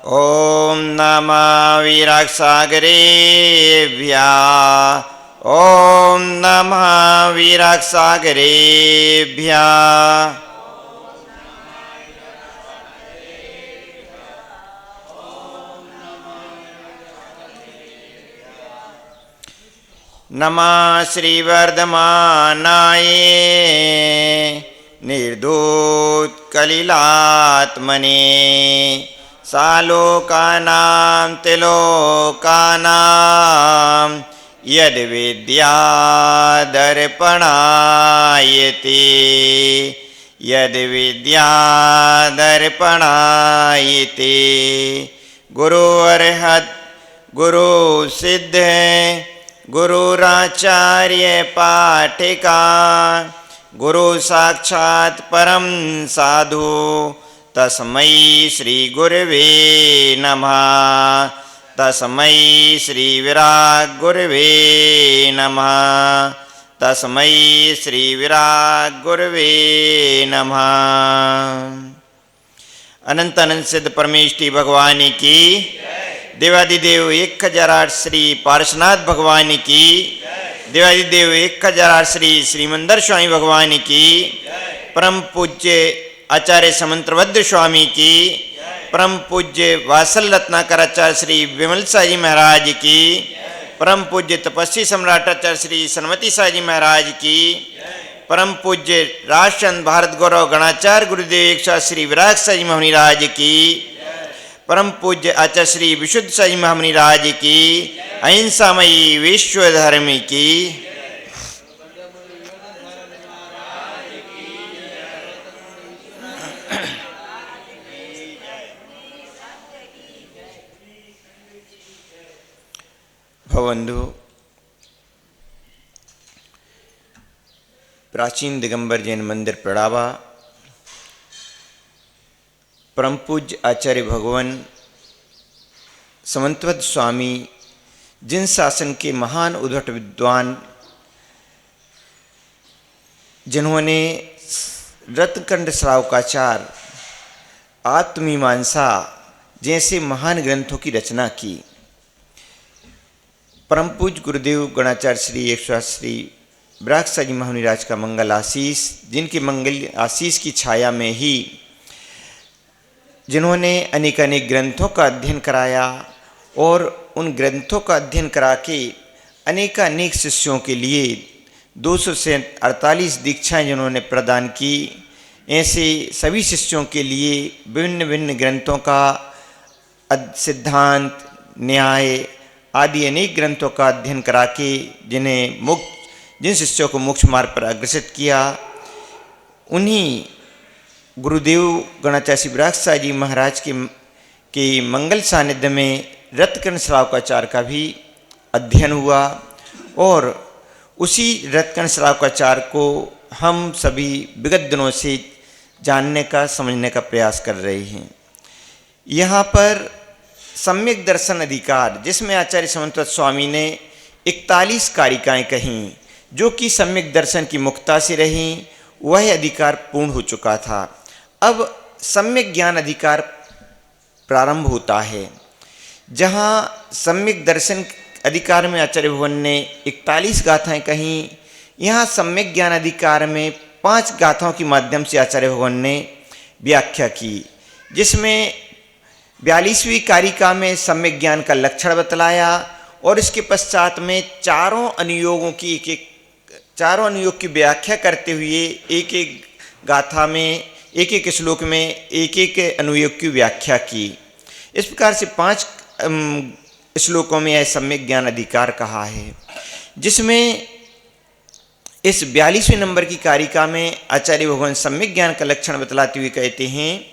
ॐ नमः वीराक्षसागरेभ्यः। ॐ नमः वीराक्षसागरेभ्यः। नमः श्रीवर्धमानाय निर्धूतकलिलात्मने सालोकानां तिलोकानां यद्विद्यादर्पणायते यद्विद्यादर्पणायते। गुरुर्हत् गुरुसिद्ध गुरुराचार्य पाठिका गुरु साक्षात् परम साधु तस्मै श्री गुरवे नमः। तस्मै श्री विराग गुरवे नमः। तस्मै श्री विराग गुरवे नमः। अनंत अनंत सिद्ध परमेष्टि भगवान की, देवादिदेव 1008 श्री पार्श्वनाथ भगवान की, देवादिदेव 1008 श्री श्रीमंदर स्वामी भगवान की, परम पूज्य आचार्य समंत्रभद्र स्वामी की, परम पूज्य वासल रत्नाकर आचार्य श्री विमल साजी महाराज की, परम पूज्य तपस्वी सम्राट आचार्य श्री सन्मति साजी महाराज की, परम पूज्य राजचंद भारत गौरव गणाचार्य गुरुदेव एक श्री विराग साजी महाराज की, परम पूज्य आचार्य श्री विशुद्ध साई महामुनि राज की, अहिंसामयी विश्व धर्म की। भवबंधु, प्राचीन दिगंबर जैन मंदिर प्रणावा परम पूज्य आचार्य भगवान समंतवद स्वामी, जिन शासन के महान उद्भट विद्वान, जिन्होंने रत्नकंड श्रावकाचार, आत्ममीमांसा जैसे महान ग्रंथों की रचना की, परम पूज्य गुरुदेव गणाचार्य श्री 108 श्री विराग साजी महामुनि राज का मंगल आशीष, जिनके मंगल आशीष की छाया में ही जिन्होंने अनेक अनेक ग्रंथों का अध्ययन कराया और उन ग्रंथों का अध्ययन करा के अनेक शिष्यों के लिए 248 दीक्षाएं जिन्होंने प्रदान की, ऐसे सभी शिष्यों के लिए विभिन्न विभिन्न ग्रंथों का सिद्धांत, न्याय आदि अनेक ग्रंथों का अध्ययन करा के जिन शिष्यों को मोक्ष मार्ग पर अग्रसित किया, उन्हीं गुरुदेव गणाचार्य श्री विराग साजी महाराज के मंगल सानिध्य में रत्नकंड श्रावकाचार का भी अध्ययन हुआ और उसी रत्नकंड श्रावकाचार को हम सभी विगत दिनों से जानने का, समझने का प्रयास कर रहे हैं। यहाँ पर सम्यक दर्शन अधिकार, जिसमें आचार्य समंतवद स्वामी ने 41 कारिकाएं कहीं, जो कि सम्यक दर्शन की मुक्ता से रहीं, वह अधिकार पूर्ण हो चुका था। अब सम्यक ज्ञान अधिकार प्रारंभ होता है, जहाँ सम्यक दर्शन अधिकार में आचार्य भगवान ने 41 गाथाएं कहीं, यहाँ सम्यक ज्ञान अधिकार में 5 गाथाओं के माध्यम से आचार्य भगवान ने व्याख्या की, जिसमें 42वीं कारिका में सम्यक ज्ञान का लक्षण बतलाया और इसके पश्चात में चारों अनुयोग की व्याख्या करते हुए एक एक गाथा में, एक एक श्लोक में एक एक अनुयोग की व्याख्या की। इस प्रकार से 5 श्लोकों में यह सम्यक ज्ञान अधिकार कहा है, जिसमें इस 42वें नंबर की कारिका में आचार्य भगवान सम्यक ज्ञान का लक्षण बतलाते हुए कहते हैं,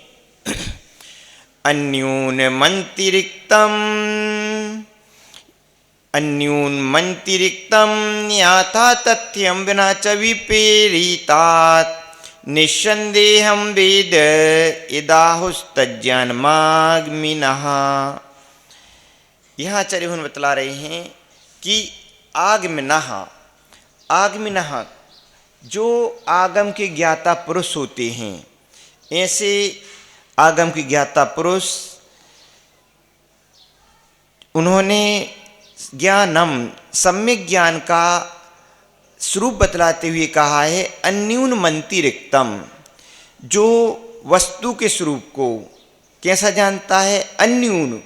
अन्यूनमतिरिक्तं याथा तथ्यं विना च विपेरितात् निस्संदेहं वेद इदाहुस्तज्ञानमाग्मिनः। यहाँ आचार्य भगवान बतला रहे हैं कि आगमिनः जो आगम के ज्ञाता पुरुष होते हैं, ऐसे आगम के ज्ञाता पुरुष उन्होंने ज्ञानम सम्यक ज्ञान का स्वरूप बतलाते हुए कहा है अन्यून मंति रिक्तम। जो वस्तु के स्वरूप को कैसा जानता है, अन्यून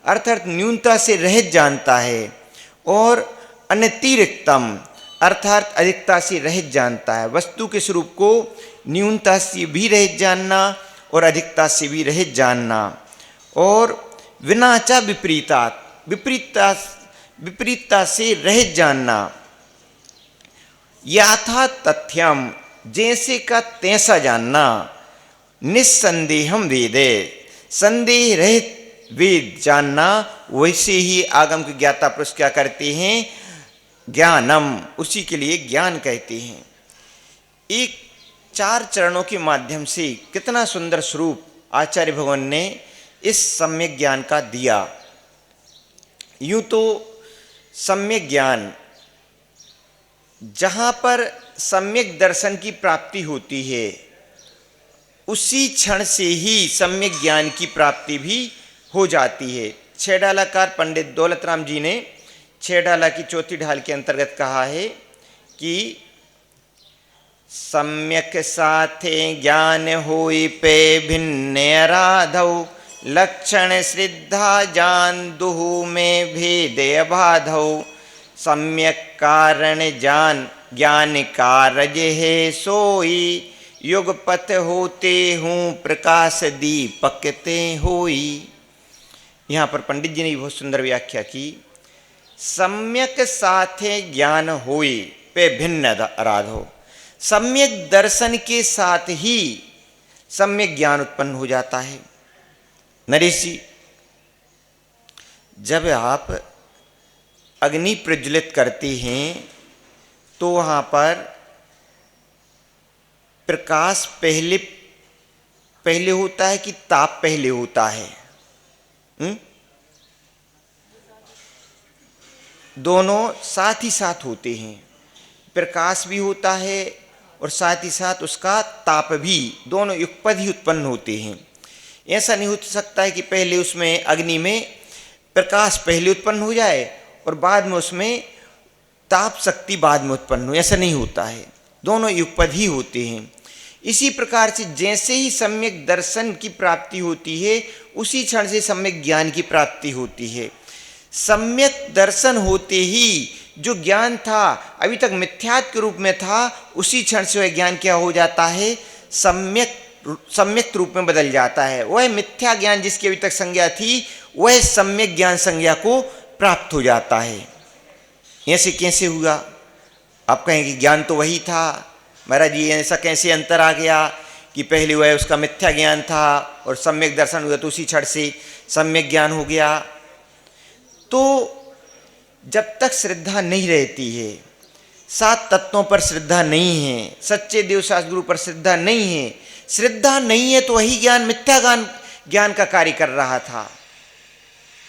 अर्थात न्यूनता से रहित जानता है, और अनतिरिक्तम अर्थात अधिकता से रहित जानता है। वस्तु के स्वरूप को न्यूनता से भी रहित जानना और अधिकता से भी रहित जानना, और विनाचा विपरीतता से रहित जानना। याथा तथ्यम जैसे का तैसा जानना। निस्संदेहम वेदे संदेह रहित वेद जानना। वैसे ही आगम के ज्ञाता पुरुष क्या करते हैं, ज्ञानम, उसी के लिए ज्ञान कहते हैं। एक 4 चरणों के माध्यम से कितना सुंदर स्वरूप आचार्य भगवान ने इस सम्यक ज्ञान का दिया। यूं तो सम्यक ज्ञान, जहाँ पर सम्यक दर्शन की प्राप्ति होती है उसी क्षण से ही सम्यक ज्ञान की प्राप्ति भी हो जाती है। 6 डालाकार पंडित दौलत राम जी ने 6 डाला की 4थी ढाल के अंतर्गत कहा है कि सम्यक साथे ज्ञान होई पे भिन्न राधौ, लक्षण श्रद्धा जान दुहु में भेद अबाधौ, सम्यक कारण जान ज्ञान कारज है सोई, युगपथ होते हूँ प्रकाश दीपकते होई। यहाँ पर पंडित जी ने बहुत सुंदर व्याख्या की। सम्यक साथे ज्ञान होई पे भिन्न राधो, सम्यक दर्शन के साथ ही सम्यक ज्ञान उत्पन्न हो जाता है। नरेश जी, जब आप अग्नि प्रज्वलित करते हैं तो वहाँ पर प्रकाश पहले होता है कि ताप पहले होता है? दोनों साथ ही साथ होते हैं। प्रकाश भी होता है और साथ ही साथ उसका ताप भी, दोनों युगपद ही उत्पन्न होते हैं। ऐसा नहीं हो सकता है कि पहले उसमें अग्नि में प्रकाश पहले उत्पन्न हो जाए और बाद में उसमें ताप शक्ति बाद में उत्पन्न हो, ऐसा नहीं होता है। दोनों युगपद ही होते हैं। इसी प्रकार से जैसे ही सम्यक दर्शन की प्राप्ति होती है उसी क्षण से सम्यक ज्ञान की प्राप्ति होती है। सम्यक दर्शन होते ही जो ज्ञान था अभी तक मिथ्यात्व के रूप में था, उसी क्षण से वह ज्ञान क्या हो जाता है, सम्यक रूप में बदल जाता है। वह मिथ्या ज्ञान जिसकी अभी तक संज्ञा थी वह सम्यक ज्ञान संज्ञा को प्राप्त हो जाता है। ऐसे कैसे हुआ? आप कहेंगे ज्ञान तो वही था। महाराज जी, ऐसा कैसे अंतर आ गया कि पहले वह उसका मिथ्या ज्ञान था और सम्यक दर्शन हुआ तो उसी क्षण से सम्यक ज्ञान हो गया? तो जब तक श्रद्धा नहीं रहती है, 7 तत्वों पर श्रद्धा नहीं है, सच्चे देव शास्त्र गुरु पर श्रद्धा नहीं है, श्रद्धा नहीं है तो वही ज्ञान मिथ्या ज्ञान का कार्य कर रहा था।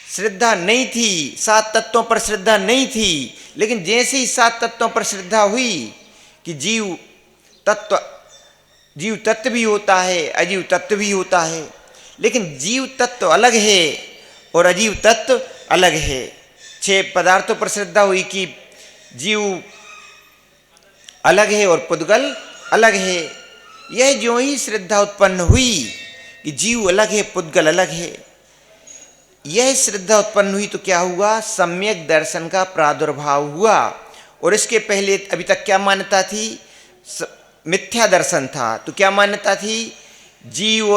श्रद्धा नहीं थी, 7 तत्वों पर श्रद्धा नहीं थी, लेकिन जैसे ही 7 तत्वों पर श्रद्धा हुई कि जीव तत्व भी होता है, अजीव तत्व भी होता है, लेकिन जीव तत्व अलग है और अजीव तत्व अलग है। 6 पदार्थों पर श्रद्धा हुई कि जीव अलग है और पुद्गल अलग है। यह जो ही श्रद्धा उत्पन्न हुई कि जीव अलग है, पुद्गल अलग है, यह श्रद्धा उत्पन्न हुई तो क्या हुआ, सम्यक दर्शन का प्रादुर्भाव हुआ। और इसके पहले अभी तक क्या मान्यता थी, मिथ्या दर्शन था। तो क्या मान्यता थी, जीव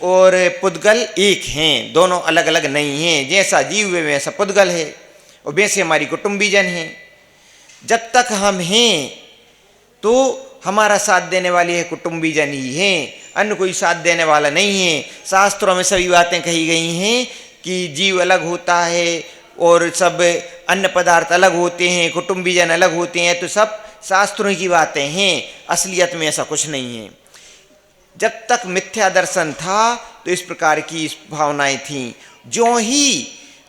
और पुद्गल एक हैं, दोनों अलग अलग नहीं हैं। जैसा जीव है वैसा पुद्गल है और वैसे हमारी कुटुंबीजन है। जब तक हम हैं तो हमारा साथ देने वाले है कुटुंबीजन ही हैं, अन्य कोई साथ देने वाला नहीं है। शास्त्रों में सभी बातें कही गई हैं कि जीव अलग होता है और सब अन्य पदार्थ अलग होते हैं, कुटुंबीजन अलग होते हैं, तो सब शास्त्रों की बातें हैं। असलियत में ऐसा कुछ नहीं है। जब तक मिथ्या दर्शन था तो इस प्रकार की भावनाएं थीं। जो ही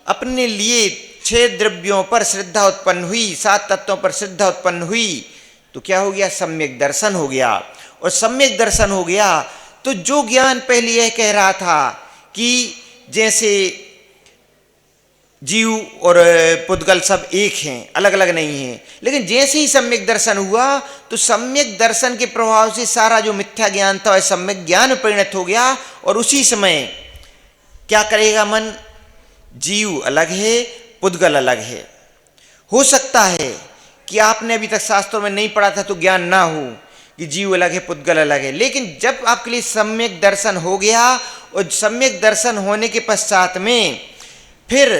अपने लिए 6 द्रव्यों पर श्रद्धा उत्पन्न हुई, 7 तत्वों पर श्रद्धा उत्पन्न हुई तो क्या हो गया, सम्यक दर्शन हो गया। और सम्यक दर्शन हो गया तो जो ज्ञान पहले यह कह रहा था कि जैसे जीव और पुद्गल सब एक हैं, अलग अलग नहीं हैं। लेकिन जैसे ही सम्यक दर्शन हुआ तो सम्यक दर्शन के प्रभाव से सारा जो मिथ्या ज्ञान था वह सम्यक ज्ञान में परिणत हो गया। और उसी समय क्या करेगा मन, जीव अलग है, पुद्गल अलग है। हो सकता है कि आपने अभी तक शास्त्रों में नहीं पढ़ा था तो ज्ञान ना हो कि जीव अलग है, पुद्गल अलग है, लेकिन जब आपके लिए सम्यक दर्शन हो गया और सम्यक दर्शन होने के पश्चात में फिर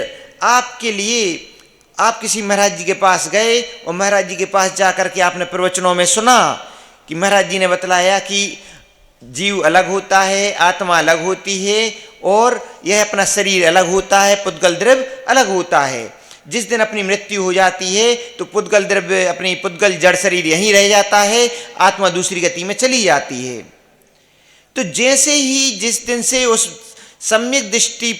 आपके लिए आप किसी महाराज जी के पास गए और महाराज जी के पास जाकर के आपने प्रवचनों में सुना कि महाराज जी ने बतलाया कि जीव अलग होता है, आत्मा अलग होती है और यह अपना शरीर अलग होता है, पुद्गल द्रव्य अलग होता है। जिस दिन अपनी मृत्यु हो जाती है तो पुद्गल द्रव्य, अपनी पुद्गल जड़ शरीर यहीं रह जाता है, आत्मा दूसरी गति में चली जाती है। तो जैसे ही जिस दिन से उस सम्यक दृष्टि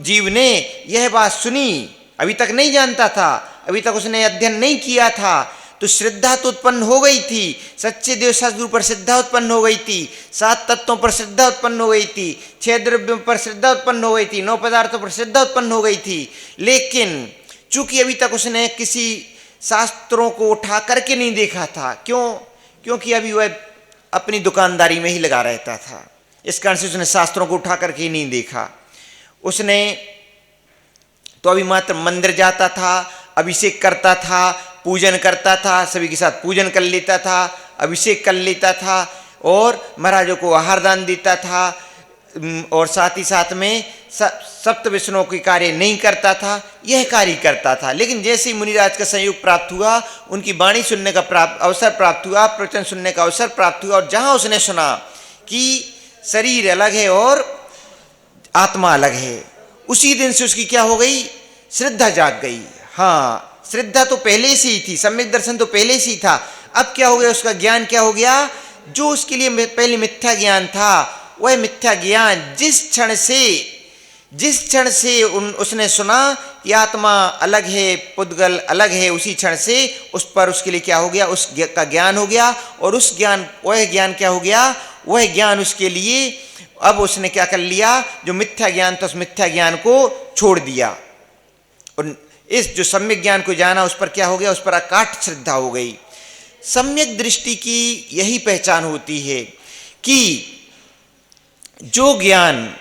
जीव ने यह बात सुनी, अभी तक नहीं जानता था, अभी तक उसने अध्ययन नहीं किया था, तो श्रद्धा तो उत्पन्न हो गई थी, सच्चे देव सदगुरु पर श्रद्धा उत्पन्न हो गई थी, 7 तत्वों पर श्रद्धा उत्पन्न हो गई थी, 6 द्रव्यों पर श्रद्धा उत्पन्न हो गई थी, 9 पदार्थों पर श्रद्धा उत्पन्न हो गई थी। लेकिन चूंकि अभी तक उसने किसी शास्त्रों को उठा करके नहीं देखा था, क्योंकि अभी वह अपनी दुकानदारी में ही लगा रहता था, इस कारण से उसने शास्त्रों को उठा करके ही नहीं देखा। उसने तो अभी मात्र मंदिर जाता था, अभिषेक करता था, पूजन करता था, सभी के साथ पूजन कर लेता था, अभिषेक कर लेता था और महाराजों को आहार दान देता था और साथ ही साथ में सप्त विष्णुओं के कार्य नहीं करता था, यह कार्य करता था। लेकिन जैसे ही मुनिराज का संयोग प्राप्त हुआ, उनकी वाणी सुनने का अवसर प्राप्त हुआ, प्रवचन सुनने का अवसर प्राप्त हुआ और जहां उसने सुना कि शरीर अलग है और आत्मा अलग है, उसी दिन से उसकी क्या हो गई, श्रद्धा जाग गई। हाँ, श्रद्धा तो पहले से ही थी, सम्यक दर्शन तो पहले से ही था। अब क्या हो गया, उसका ज्ञान क्या हो गया, जो उसके लिए पहले मिथ्या ज्ञान था वह मिथ्या ज्ञान जिस क्षण से उसने सुना कि आत्मा अलग है, पुद्गल अलग है, उसी क्षण से उस पर उसके लिए क्या हो गया, उस का ज्ञान हो गया। और वह ज्ञान क्या हो गया, वह ज्ञान उसके लिए अब उसने क्या कर लिया, जो मिथ्या ज्ञान था उस मिथ्या ज्ञान को छोड़ दिया और इस जो सम्यक ज्ञान को जाना उस पर क्या हो गया, उस पर अकाट श्रद्धा हो गई। सम्यक दृष्टि की यही पहचान होती है कि जो ज्ञान,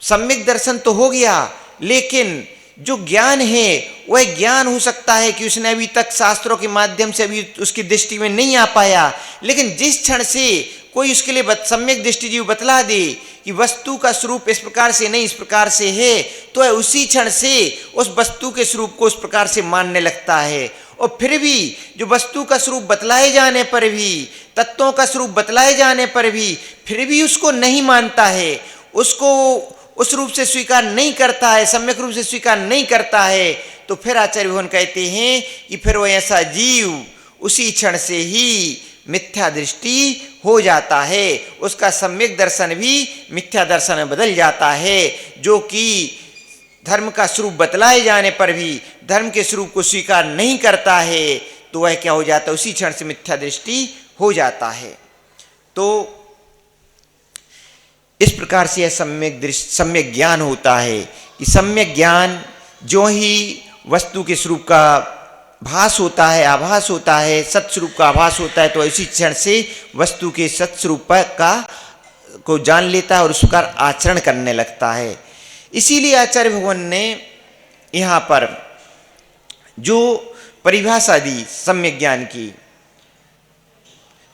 सम्यक दर्शन तो हो गया, लेकिन जो ज्ञान है वह ज्ञान हो सकता है कि उसने अभी तक शास्त्रों के माध्यम से अभी उसकी दृष्टि में नहीं आ पाया, लेकिन जिस क्षण से कोई उसके लिए सम्यक दृष्टि जीव बतला दे कि वस्तु का स्वरूप इस प्रकार से नहीं इस प्रकार से है, तो वह उसी क्षण से उस वस्तु के स्वरूप को उस प्रकार से मानने लगता है। और फिर भी जो वस्तु का स्वरूप बतलाए जाने पर भी, तत्वों का स्वरूप बतलाए जाने पर भी फिर भी उसको नहीं मानता है, उसको उस रूप से स्वीकार नहीं करता है, सम्यक रूप से स्वीकार नहीं करता है, तो फिर आचार्य भगवान कहते हैं कि फिर वह ऐसा जीव उसी क्षण से ही मिथ्या दृष्टि हो जाता है, उसका सम्यक दर्शन भी मिथ्या दर्शन में बदल जाता है। जो कि धर्म का स्वरूप बतलाए जाने पर भी धर्म के स्वरूप को स्वीकार नहीं करता है, तो वह क्या हो जाता है, उसी क्षण से मिथ्या दृष्टि हो जाता है। तो इस प्रकार से यह सम्यक ज्ञान होता है कि सम्यक ज्ञान जो ही वस्तु के स्वरूप का भास होता है, आभास होता है, सत्स्वरूप का आभास होता है, तो इसी क्षण से वस्तु के सत्स्वरूप को जान लेता है और उस प्रकार आचरण करने लगता है। इसीलिए आचार्य भगवान ने यहाँ पर जो परिभाषा दी सम्यक ज्ञान की,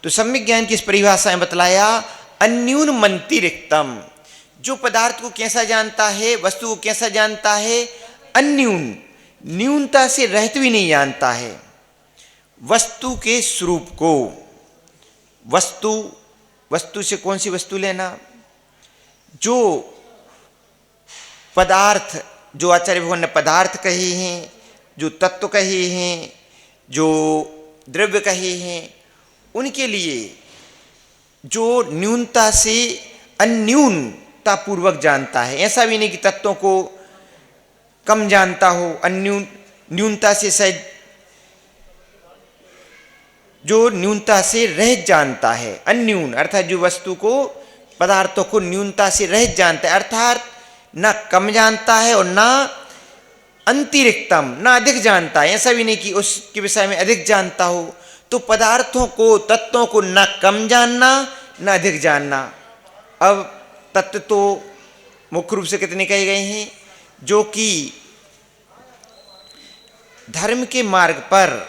तो सम्यक ज्ञान की इस परिभाषा में बतलाया अन्यून मंतिरिक्तम। जो पदार्थ को कैसा जानता है, वस्तु को कैसा जानता है, अन्यून, न्यूनता से रहित भी नहीं जानता है। वस्तु के स्वरूप को, वस्तु से कौन सी वस्तु लेना, जो पदार्थ, जो आचार्य भगवान ने पदार्थ कहे हैं, जो तत्व कहे हैं, जो द्रव्य कहे हैं, उनके लिए जो न्यूनता से अन्यूनता पूर्वक जानता है। ऐसा भी नहीं कि तत्वों को कम जानता हो, न्यूनता से शायद जो न्यूनता से रहित जानता है। अन्यून अर्थात जो वस्तु को, पदार्थों को न्यूनता से रहित जानता है, अर्थात ना कम जानता है और ना अंतिरिक्तम, ना अधिक जानता है, ऐसा भी नहीं कि उसके विषय में अधिक जानता हो। तो पदार्थों को, तत्वों को ना कम जानना ना अधिक जानना। अब तत्व तो मुख्य रूप से कितने कहे गए हैं? जो कि धर्म के मार्ग पर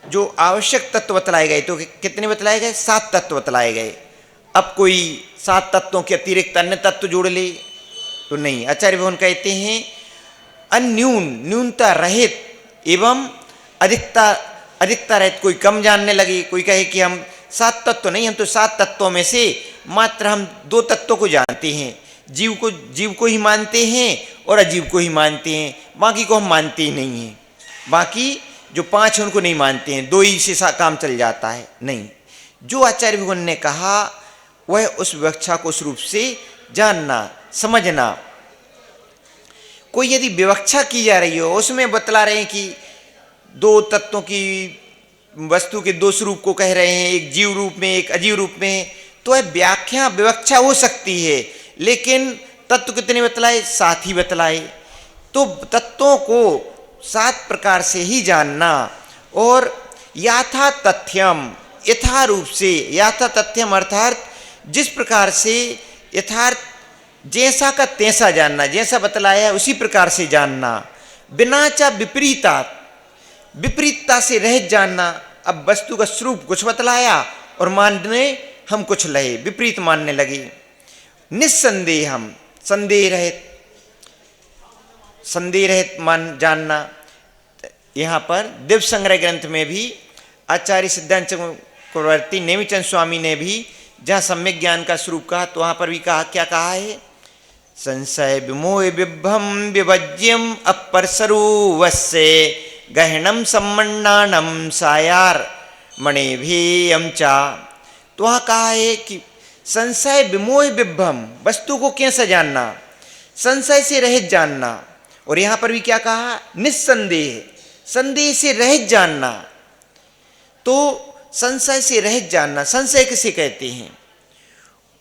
जो आवश्यक तत्व बतलाए गए, तो कितने बतलाए गए? 7 तत्व बतलाए गए। अब कोई 7 तत्वों के अतिरिक्त अन्य तत्व जोड़ ले तो नहीं। आचार्य भगवान कहते हैं अन्यून, न्यूनता रहित एवं अधिकता रहित। कोई कम जानने लगे, कोई कहे कि हम 7 तत्व नहीं, हम तो 7 तत्वों में से मात्र हम 2 तत्वों को जानते हैं। जीव को ही मानते हैं और अजीव को ही मानते हैं, बाकी को हम मानते ही नहीं हैं। बाकी जो 5 हैं उनको नहीं मानते हैं, 2 ही से काम चल जाता है। नहीं, जो आचार्य भगवान ने कहा वह उस विवक्षा को उस रूप से जानना, समझना। कोई यदि विवक्षा की जा रही हो, उसमें बतला रहे हैं कि 2 तत्वों की वस्तु के 2 स्वरूप को कह रहे हैं, एक जीव रूप में एक अजीव रूप में, तो वह व्याख्या विवक्षा हो सकती है। लेकिन तत्व कितने बतलाए? 7 ही बतलाए। तो तत्वों को 7 प्रकार से ही जानना। और याथा तथ्यम, यथा रूप से, याथा तथ्यम अर्थात जिस प्रकार से, यथार्थ जैसा का तैसा जानना, जैसा बतलाया उसी प्रकार से जानना। बिना चा विपरीता, विपरीतता से रहित जानना। अब वस्तु का स्वरूप कुछ बतलाया और मानने हम कुछ लगे, विपरीत मानने लगे। निस्संदेह, हम संदेह रहित मान जानना। यहाँ पर दिव्य संग्रह ग्रंथ में भी आचार्य सिद्धांत चक्रवर्ती नेमिचंद स्वामी ने भी जहाँ सम्यक ज्ञान का स्वरूप कहा, तो वहाँ पर भी कहा, क्या कहा है? संशय विमोह विभ्रम विभज्यम अपरसरुवस्य गहनम सम्मन्नानम सायार मणिभियम चा। तो वहाँ कहा है कि संशय विमोह विभ्रम, वस्तु को कैसा जानना? संशय से रहित जानना। और यहाँ पर भी क्या कहा? निस्संदेह, संदेह से रहित जानना। तो संशय से रहित जानना, संशय किसे कहते हैं?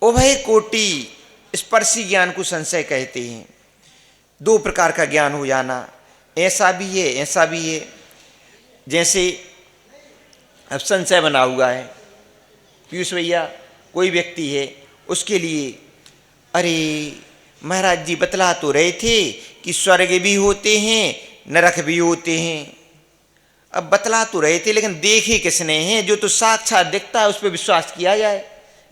उभय कोटि स्पर्शी ज्ञान को संशय कहते हैं। 2 प्रकार का ज्ञान हो जाना, ऐसा भी है ऐसा भी है। जैसे अब संशय बना हुआ है, पीयूष भैया कोई व्यक्ति है, उसके लिए अरे महाराज जी बतला तो रहे थे कि स्वर्ग भी होते हैं नरक भी होते हैं। अब बतला तो रहे थे लेकिन देखे किसने हैं? जो तो साक्षात दिखता है उस पर विश्वास किया जाए।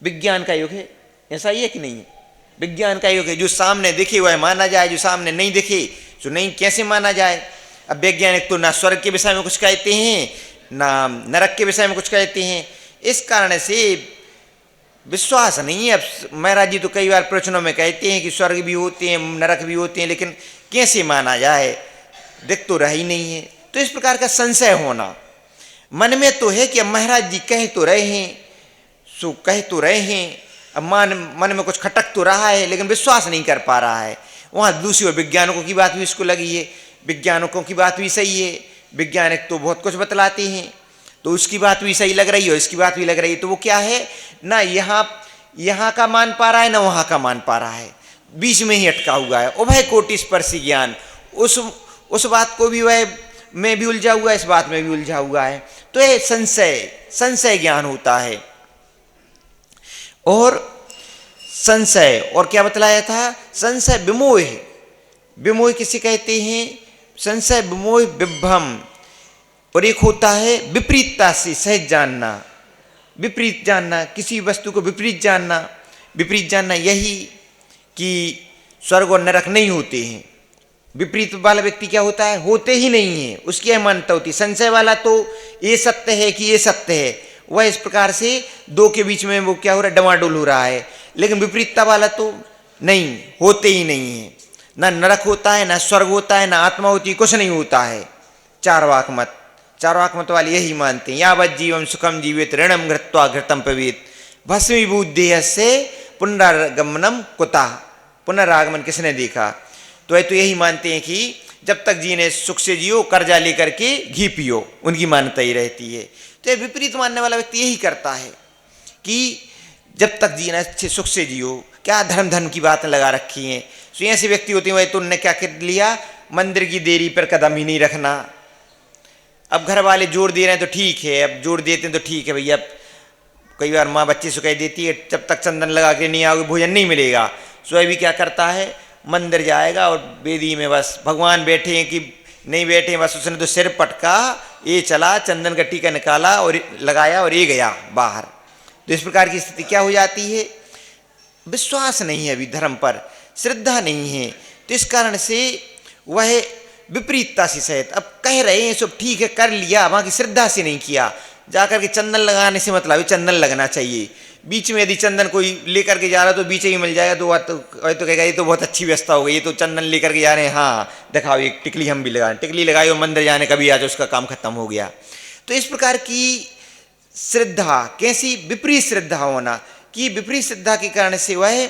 विज्ञान का युग है, ऐसा ही है कि नहीं है? विज्ञान का युग है, जो सामने दिखे वह माना जाए, जो सामने नहीं दिखे तो नहीं, कैसे माना जाए? अब वैज्ञानिक तो ना स्वर्ग के विषय में कुछ कहते हैं ना नरक के विषय में कुछ कहते हैं। इस कारण से विश्वास नहीं है। अब महाराज जी तो कई बार प्रवचनों में कहते हैं कि स्वर्ग भी होते हैं नरक भी होते हैं, लेकिन कैसे माना जाए? दिख तो रहा ही नहीं है। तो इस प्रकार का संशय होना मन में तो है कि अब महाराज जी कह तो रहे हैं, सो कह तो रहे हैं, अब मन में कुछ खटक तो रहा है लेकिन विश्वास नहीं कर पा रहा है। वहाँ दूसरी ओर वैज्ञानिकों की बात भी इसको लगी है, वैज्ञानिकों की बात भी सही है, वैज्ञानिक तो बहुत कुछ बतलाते हैं, तो उसकी बात भी सही लग रही है, इसकी बात भी लग रही है। तो वो क्या है, ना यहाँ का मान पा रहा है ना वहाँ का मान पा रहा है, बीच में ही अटका हुआ है। उभय कोटि स्पर्शी ज्ञान, उस बात को भी वह में भी उलझा हुआ है, इस बात में भी उलझा हुआ है। तो ये संशय ज्ञान होता है। और संशय और क्या बतलाया था? संशय विमोह, विमोह किसे कहते हैं? संशय विमोह विभ्रम। और एक होता है विपरीतता से सहज जानना, विपरीत जानना, किसी वस्तु को विपरीत जानना। विपरीत जानना यही कि स्वर्ग और नरक नहीं होते हैं। विपरीत वाला व्यक्ति क्या होता है? होते ही नहीं है, उसकी यह मान्यता होती है। संशय वाला तो ये सत्य है कि ये सत्य है, वह इस प्रकार से 2 के बीच में वो क्या हो रहा है, डमाडोल हो रहा है। लेकिन विपरीतता वाला तो नहीं, होते ही नहीं है। ना नरक होता है, ना स्वर्ग होता है, ना आत्मा होती है, कुछ नहीं होता है। चारवाक मत वाले यही मानते हैं। यावत् जीवम सुखम जीवित ऋणम घृत्वा घृतम पवेत भस्मीभूत देह से पुनरागमनम कुतः। पुनरागमन किसने देखा? तो यही मानते हैं कि जब तक जीने सुख से जियो, कर्जा लेकर के घी पियो, उनकी मान्यता ही रहती है। तो ये विपरीत मानने वाला व्यक्ति यही करता है कि जब तक जीना अच्छे सुख से जियो, क्या धर्म की बातें लगा रखी हैं। तो ऐसे व्यक्ति होते हैं, वह तो उनने क्या कर लिया, मंदिर की देरी पर कदम ही नहीं रखना। अब घर वाले जोर दे रहे हैं तो ठीक है, अब जोर देते हैं तो ठीक है भैया। कई बार माँ बच्चे से कह देती है जब तक चंदन लगा के नहीं आओगे भोजन नहीं मिलेगा। स्वयं भी क्या करता है, मंदिर जाएगा और वेदी में बस भगवान बैठे हैं कि नहीं बैठे हैं, बस उसने तो सिर पटका, ये चला, चंदन का टीका निकाला और लगाया और ये गया बाहर। तो इस प्रकार की स्थिति क्या हो जाती है, विश्वास नहीं है अभी धर्म पर, श्रद्धा नहीं है। तो इस कारण से वह विपरीतता से सहित अब कह रहे हैं सब ठीक है कर लिया, वहाँ की श्रद्धा से नहीं किया। जाकर के चंदन लगाने से मतलब चंदन लगना चाहिए। बीच में यदि चंदन कोई लेकर के जा रहा तो बीच ही मिल जाएगा तो वह तो कहेगा ये तो बहुत अच्छी व्यवस्था हो गई, ये तो चंदन लेकर के जा रहे हैं, हाँ दिखाओ एक टिकली हम भी लगाएं, टिकली लगाई और मंदिर जाने कभी आज उसका काम खत्म हो गया। तो इस प्रकार की श्रद्धा, कैसी विपरीत श्रद्धा होना कि विपरीत श्रद्धा के कारण से वह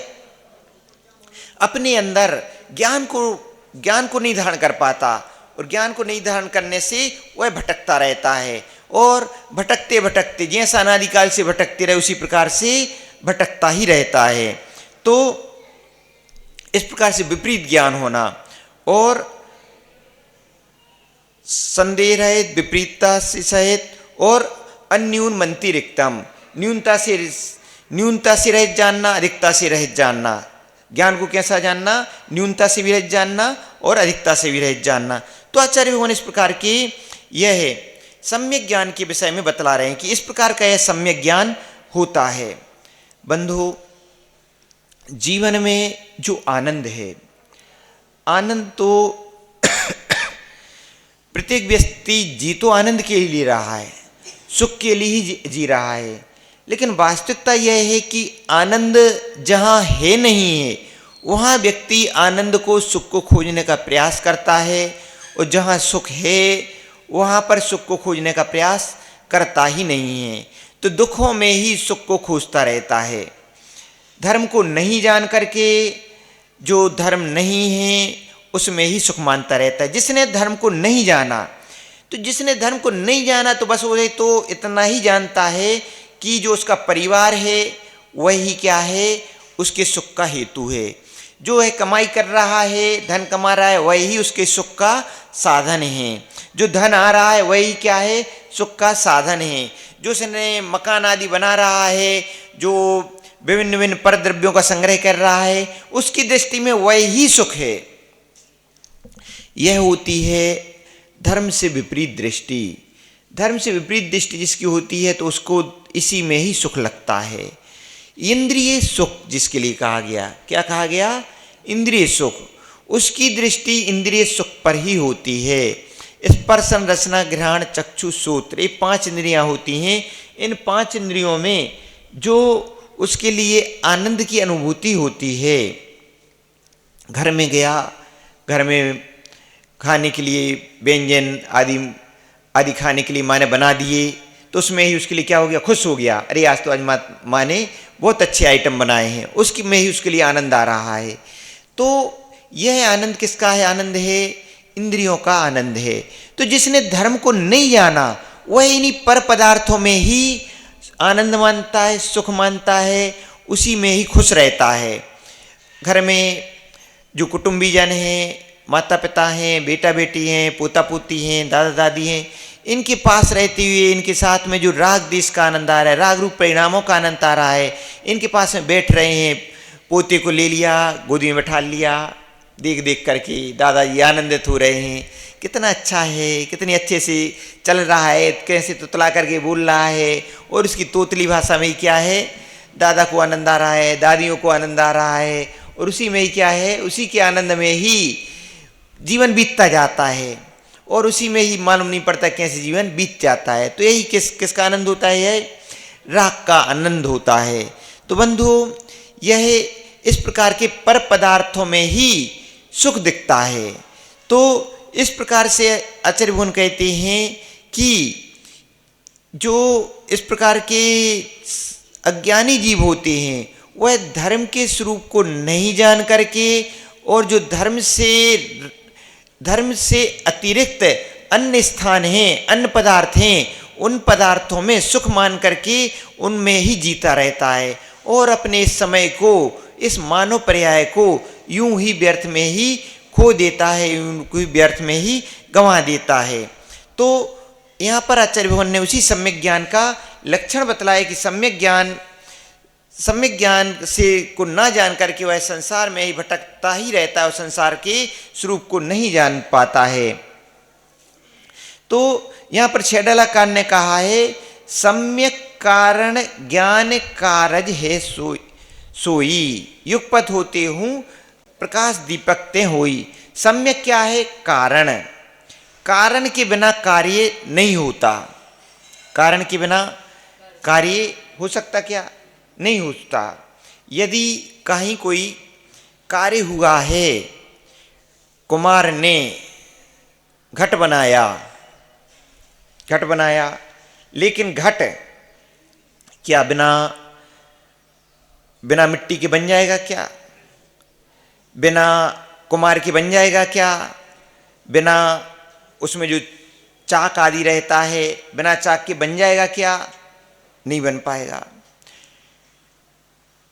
अपने अंदर ज्ञान को नहीं धारण कर पाता, और ज्ञान को नहीं धारण करने से वह भटकता रहता है, और भटकते भटकते जैसा अनादिकाल से भटकते रहे उसी प्रकार से भटकता ही रहता है। तो इस प्रकार से विपरीत ज्ञान होना और संदेह रहित, विपरीतता से सहित और अन्यून मनति रिक्तम, न्यूनता से रहित जानना, अधिकता से रहित जानना। ज्ञान को कैसा जानना, न्यूनता से भी रहित जानना और अधिकता से भी रहित जानना। तो आचार्य भगवान इस प्रकार के यह सम्यक ज्ञान के विषय में बतला रहे हैं कि इस प्रकार का यह सम्यक ज्ञान होता है। बंधु, जीवन में जो आनंद है, आनंद तो प्रत्येक व्यक्ति जी तो आनंद के लिए रहा है, सुख के लिए ही जी रहा है, लेकिन वास्तविकता यह है कि आनंद जहाँ है नहीं है वहाँ व्यक्ति आनंद को, सुख को खोजने का प्रयास करता है, और जहाँ सुख है वहाँ पर सुख को खोजने का प्रयास करता ही नहीं है। तो दुखों में ही सुख को खोजता रहता है। धर्म को नहीं जान करके जो धर्म नहीं है उसमें ही सुख मानता रहता है। जिसने धर्म को नहीं जाना, तो जिसने धर्म को नहीं जाना तो बस वो तो इतना ही जानता है कि जो उसका परिवार है वही क्या है, उसके सुख का हेतु है। जो है कमाई कर रहा है, धन कमा रहा है, वही उसके सुख का साधन है। जो धन आ रहा है वही क्या है, सुख का साधन है। जो उसने मकान आदि बना रहा है, जो विभिन्न विभिन्न परद्रव्यों का संग्रह कर रहा है, उसकी दृष्टि में वही सुख है। यह होती है धर्म से विपरीत दृष्टि। धर्म से विपरीत दृष्टि जिसकी होती है तो उसको इसी में ही सुख लगता है। इंद्रिय सुख जिसके लिए कहा गया, क्या कहा गया, इंद्रिय सुख, उसकी दृष्टि इंद्रिय सुख पर ही होती है। स्पर्शन, रसना, घ्राण, चक्षु, श्रोत्र, ये 5 इंद्रियां होती हैं। इन 5 इंद्रियों में जो उसके लिए आनंद की अनुभूति होती है, घर में गया, घर में खाने के लिए व्यंजन आदि खाने के लिए माँ ने बना दिए, तो उसमें ही उसके लिए क्या हो गया, खुश हो गया, अरे आज तो आज माँ ने बहुत अच्छे आइटम बनाए हैं, उसकी में ही उसके लिए आनंद आ रहा है। तो यह आनंद किसका है, आनंद है इंद्रियों का आनंद है। तो जिसने धर्म को नहीं जाना वह इन्हीं पर पदार्थों में ही आनंद मानता है, सुख मानता है, उसी में ही खुश रहता है। घर में जो कुटुंबीजन हैं, माता पिता हैं, बेटा बेटी हैं, पोता पोती हैं, दादा दादी हैं, इनके पास रहते हुए इनके साथ में जो राग देश का आनंद आ रहा है, राग रूप परिणामों का आनंद आ रहा है, इनके पास में बैठ रहे हैं, पोते को ले लिया, गोदी में बैठा लिया, देख देख करके दादाजी आनंदित हो रहे हैं, कितना अच्छा है, कितनी अच्छे से चल रहा है, कैसे तुतला करके बोल रहा है, और उसकी तोतली भाषा में क्या है, दादा को आनंद आ रहा है, दादियों को आनंद आ रहा है, और उसी में ही क्या है, उसी के आनंद में ही जीवन बीतता जाता है, और उसी में ही मालूम नहीं पड़ता कैसे जीवन बीत जाता है। तो यही किसका आनंद होता है, राग का आनंद होता है। तो बंधु, यह इस प्रकार के पर पदार्थों में ही सुख दिखता है। तो इस प्रकार से आचार्य भगवान कहते हैं कि जो इस प्रकार के अज्ञानी जीव होते हैं वह धर्म के स्वरूप को नहीं जान करके, और जो धर्म से अतिरिक्त अन्य स्थान हैं, अन्य पदार्थ हैं, उन पदार्थों में सुख मान करके उनमें ही जीता रहता है, और अपने समय को, इस मानव पर्याय को यूं ही व्यर्थ में ही खो देता है, उनको व्यर्थ में ही गंवा देता है। तो यहाँ पर आचार्य भगवान ने उसी सम्यक ज्ञान का लक्षण बतलाया कि सम्यक ज्ञान से को ना जान करके वह संसार में ही भटकता ही रहता है और संसार के स्वरूप को नहीं जान पाता है। तो यहाँ पर छेडलाकार ने कहा है सम्यक कारण ज्ञान कारज है सोई युगपथ होते हूँ प्रकाश दीपक ते होई। सम्यक क्या है? कारण। कारण के बिना कार्य नहीं होता। कारण के बिना कार्य हो सकता क्या? नहीं होता। यदि कहीं कोई कार्य हुआ है, कुमार ने घट बनाया, लेकिन घट क्या बिना मिट्टी के बन जाएगा क्या? बिना कुमार के बन जाएगा क्या? बिना उसमें जो चाक आदि रहता है, बिना चाक के बन जाएगा क्या? नहीं बन पाएगा।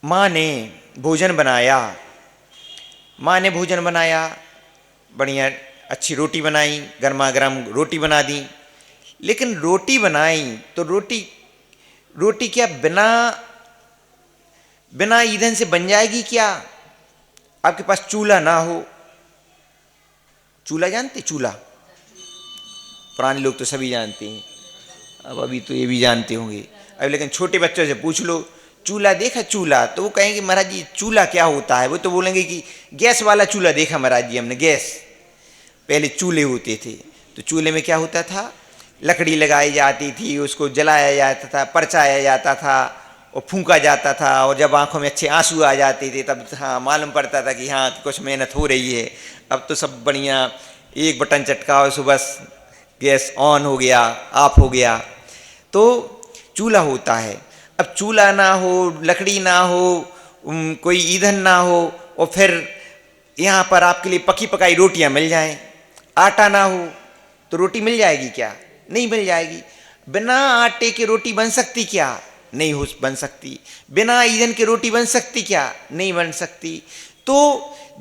माँ ने भोजन बनाया, बढ़िया अच्छी रोटी बनाई, गर्मा गर्म रोटी बना दी। लेकिन रोटी बनाई तो रोटी क्या बिना ईंधन से बन जाएगी क्या? आपके पास चूल्हा ना हो, चूल्हा जानते? चूल्हा पुराने लोग तो सभी जानते हैं, अब अभी तो ये भी जानते होंगे। अब लेकिन छोटे बच्चों से पूछ लो, चूल्हा देखा? चूल्हा तो वो कहेंगे महाराज जी चूल्हा क्या होता है? वो तो बोलेंगे कि गैस वाला चूल्हा देखा महाराज जी हमने। गैस, पहले चूल्हे होते थे, तो चूल्हे में क्या होता था? लकड़ी लगाई जाती थी, उसको जलाया जाता था, परछाया जाता था और फूंका जाता था, और जब आंखों में अच्छे आंसू आ जाते थे तब हाँ मालूम पड़ता था कि हाँ कुछ मेहनत हो रही है। अब तो सब बढ़िया एक बटन चटकाओ सो बस गैस ऑन हो गया, ऑफ हो गया। तो चूल्हा होता है। अब चूल्हा ना हो, लकड़ी ना हो, कोई ईंधन ना हो, और फिर यहाँ पर आपके लिए पकी पकाई रोटियाँ मिल जाएं, आटा ना हो तो रोटी मिल जाएगी क्या? नहीं मिल जाएगी। बिना आटे की रोटी बन सकती क्या? नहीं हो बन सकती। बिना ईंधन की रोटी बन सकती क्या? नहीं बन सकती। तो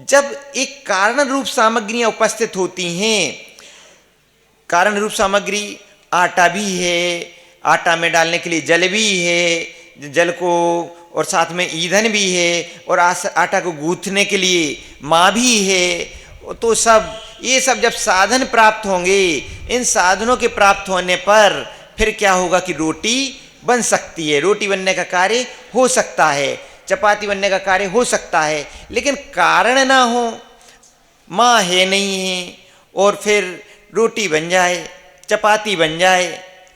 जब एक कारण रूप सामग्रियां उपस्थित होती हैं, कारण रूप सामग्री आटा भी है, आटा में डालने के लिए जल भी है, जल को और साथ में ईंधन भी है, और आटा को गूंथने के लिए माँ भी है। तो ये सब जब साधन प्राप्त होंगे, इन साधनों के प्राप्त होने पर फिर क्या होगा कि रोटी बन सकती है, रोटी बनने का कार्य हो सकता है, चपाती बनने का कार्य हो सकता है। लेकिन कारण ना हो, माँ है नहीं है, और फिर रोटी बन जाए, चपाती बन जाए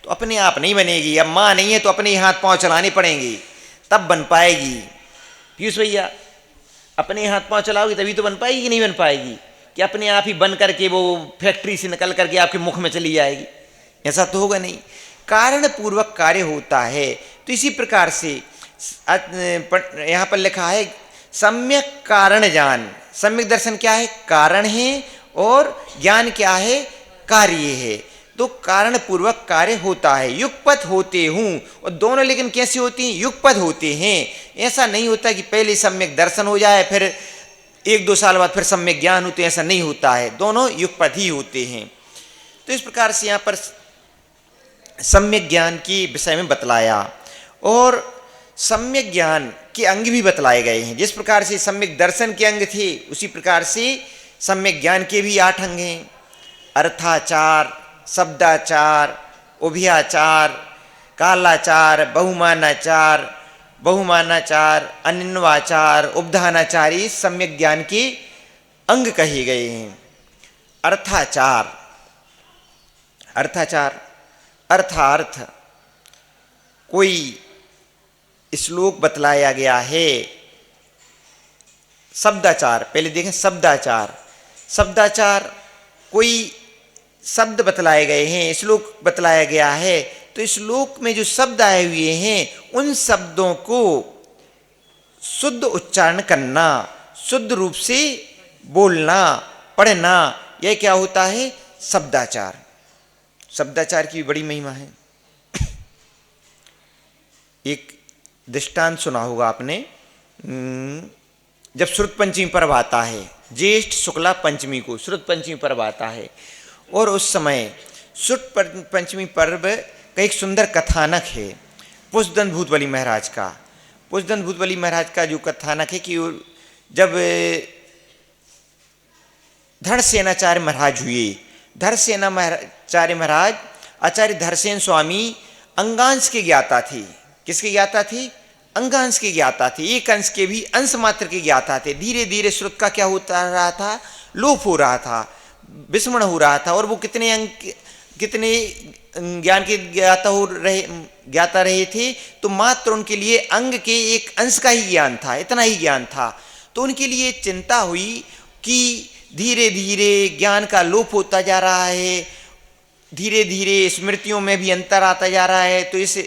तो अपने आप नहीं बनेगी। अब माँ नहीं है तो अपने हाथ पांव चलाने पड़ेंगे तब बन पाएगी। पीयूष भैया, अपने हाथ पांव चलाओगी तभी तो बन पाएगी कि नहीं बन पाएगी? कि अपने आप ही बन करके वो फैक्ट्री से निकल करके आपके मुख में चली जाएगी? ऐसा तो होगा नहीं। कारण पूर्वक कार्य होता है। तो इसी प्रकार से यहाँ पर लिखा है सम्यक कारण जान। सम्यक दर्शन क्या है? कारण है, और ज्ञान क्या है? कार्य है। तो कारण पूर्वक कार्य होता है। युगपथ होते हूँ, और दोनों लेकिन कैसे होती हैं? युगपथ होते हैं। ऐसा नहीं होता कि पहले सम्यक दर्शन हो जाए फिर 1-2 साल बाद फिर सम्यक ज्ञान होते, ऐसा नहीं होता है। दोनों युगपथ ही होते हैं। तो इस प्रकार से यहाँ पर सम्यक ज्ञान के विषय में बतलाया, और सम्यक ज्ञान के अंग भी बतलाए गए हैं। जिस प्रकार से सम्यक दर्शन के अंग थे, उसी प्रकार से सम्यक ज्ञान के भी 8 अंग हैं। अर्थाचार, शब्दाचार, उभयाचार, कालाचार, बहुमानाचार, अन्ववाचार, उपधानाचार, ये सम्यक ज्ञान के अंग कहे गए हैं। अर्थाचार अर्थार्थ कोई श्लोक बतलाया गया है। शब्दाचार, पहले देखें शब्दाचार कोई शब्द बतलाए गए हैं, श्लोक बतलाया गया है। तो श्लोक में जो शब्द आए हुए हैं उन शब्दों को शुद्ध उच्चारण करना, शुद्ध रूप से बोलना, पढ़ना, यह क्या होता है? शब्दाचार। शब्दाचार की बड़ी महिमा है। एक दृष्टांत सुना होगा आपने, जब श्रुत पंचमी पर्व आता है ज्येष्ठ शुक्ला पंचमी को श्रुत पंचमी पर्व आता है। और उस समय श्रुत पंचमी पर्व का एक सुंदर कथानक है पुष्पदंत भूतबली महाराज का। पुष्पदंत भूतबली महाराज का जो कथानक है कि जब धड़सेनाचार्य महाराज हुए, धड़सेनाचार्य महाराज आचार्य धरसेन स्वामी अंगांश के ज्ञाता थे। किसके ज्ञाता थे? अंगांश के ज्ञाता थे। एक अंश के भी अंश मात्र के ज्ञाता थे। धीरे धीरे श्रुत का क्या होता रहा था? लोप हो रहा था, विस्मरण हो रहा था। और वो कितने ज्ञान के ज्ञाता रहे थे, तो मात्र उनके लिए अंग के एक अंश का ही ज्ञान था, इतना ही ज्ञान था। तो उनके लिए चिंता हुई कि धीरे धीरे ज्ञान का लोप होता जा रहा है, धीरे धीरे स्मृतियों में भी अंतर आता जा रहा है। तो इस